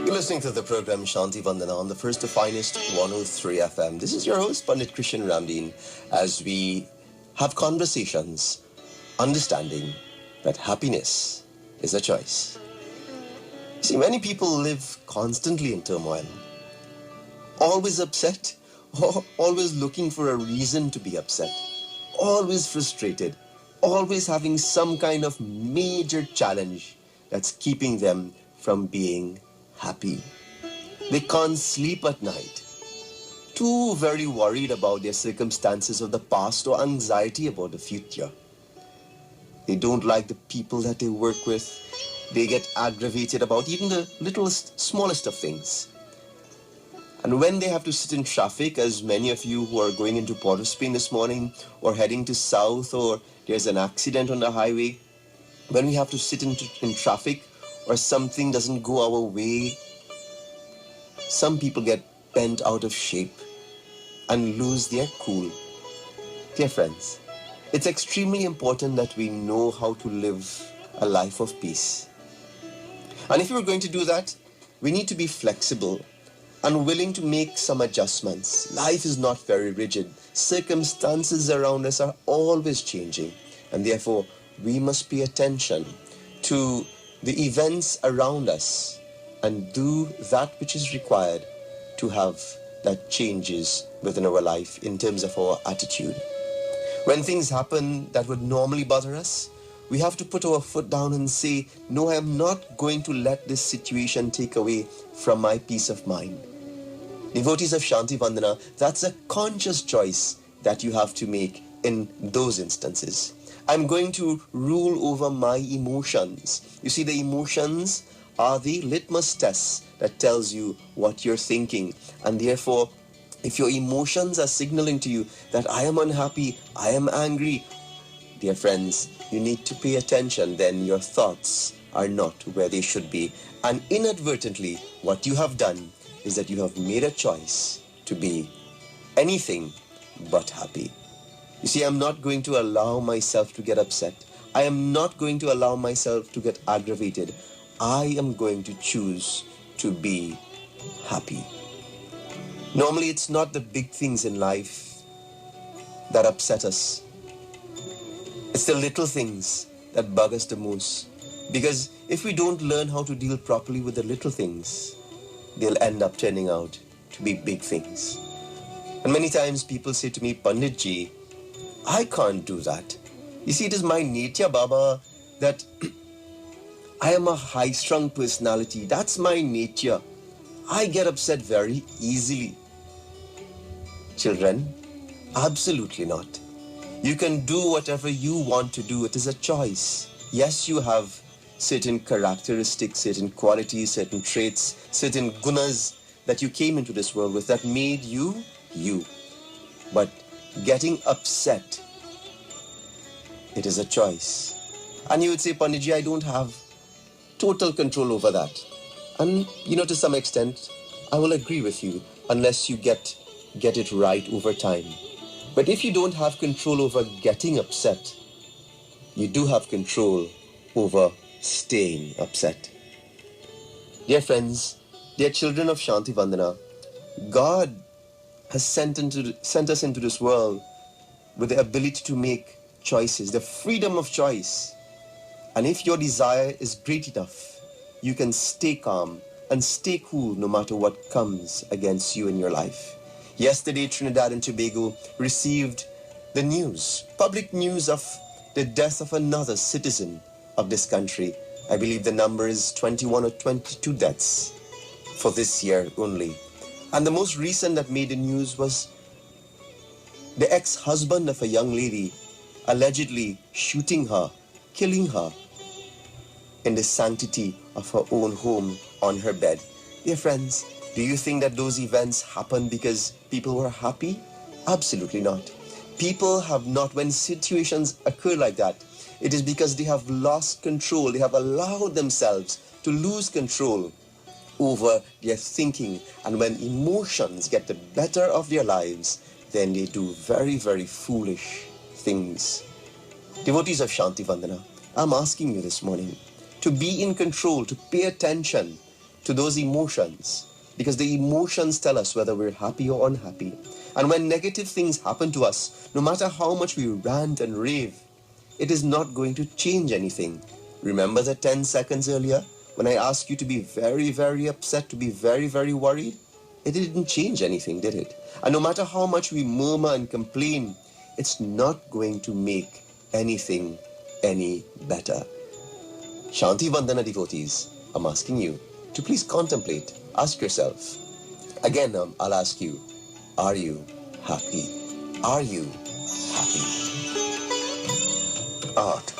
You're listening to the program Shanti Vandana on the first to finest 103 FM. This is your host, Pandit Krishen Ramdeen, as we have conversations, understanding that happiness is a choice. See, many people live constantly in turmoil, always upset, always looking for a reason to be upset, always frustrated, always having some kind of major challenge that's keeping them from being happy. They can't sleep at night, too very worried about their circumstances of the past or anxiety about the future. They don't like the people that they work with. They get aggravated about even the littlest, smallest of things. And when they have to sit in traffic, as many of you who are going into Port of Spain this morning or heading to South, or there's an accident on the highway, when we have to sit in traffic or something doesn't go our way, some people get bent out of shape and lose their cool. Dear friends, it's extremely important that we know how to live a life of peace. And if we're going to do that, we need to be flexible and willing to make some adjustments. Life is not very rigid. Circumstances around us are always changing, and therefore we must pay attention to the events around us and do that which is required to have that changes within our life in terms of our attitude. When things happen that would normally bother us, we have to put our foot down and say, no, I am not going to let this situation take away from my peace of mind. Devotees of Shanti Vandana, that's a conscious choice that you have to make in those instances. I'm going to rule over my emotions. You see, the emotions are the litmus test that tells you what you're thinking. And therefore, if your emotions are signaling to you that I am unhappy, I am angry, dear friends, you need to pay attention. Then your thoughts are not where they should be. And inadvertently, what you have done is that you have made a choice to be anything but happy. You see, I'm not going to allow myself to get upset. I am not going to allow myself to get aggravated. I am going to choose to be happy. Normally, it's not the big things in life that upset us. It's the little things that bug us the most. Because if we don't learn how to deal properly with the little things, they'll end up turning out to be big things. And many times people say to me, Pandit Ji, I can't do that. You see, it is my nature, Baba, that I am a high-strung personality. That's my nature. I get upset very easily. Children, absolutely not. You can do whatever you want to do. It is a choice. Yes, you have certain characteristics, certain qualities, certain traits, certain gunas that you came into this world with that made you, you. But getting upset, it is a choice. And you would say, Panditji, I don't have total control over that. And, to some extent, I will agree with you, unless you get it right over time. But if you don't have control over getting upset, you do have control over staying upset. Dear friends, dear children of Shanti Vandana, God has sent us into this world with the ability to make choices, the freedom of choice. And if your desire is great enough, you can stay calm and stay cool no matter what comes against you in your life. Yesterday, Trinidad and Tobago received the news, public news of the death of another citizen of this country. I believe the number is 21 or 22 deaths for this year only. And the most recent that made the news was the ex-husband of a young lady allegedly shooting her, killing her in the sanctity of her own home on her bed. Dear friends, do you think that those events happened because people were happy? Absolutely not. People have not, when situations occur like that, it is because they have lost control. They have allowed themselves to lose control over their thinking. And when emotions get the better of their lives, then they do very, very foolish things. Devotees of Shanti Vandana, I'm asking you this morning to be in control, to pay attention to those emotions, because the emotions tell us whether we're happy or unhappy. And when negative things happen to us, no matter how much we rant and rave, it is not going to change anything. Remember the 10 seconds earlier when I asked you to be very, very upset, to be very, very worried? It didn't change anything, did it? And no matter how much we murmur and complain, it's not going to make anything any better. Shanti Vandana devotees, I'm asking you to please contemplate. Ask yourself. Again, I'll ask you, are you happy? Are you happy? Art.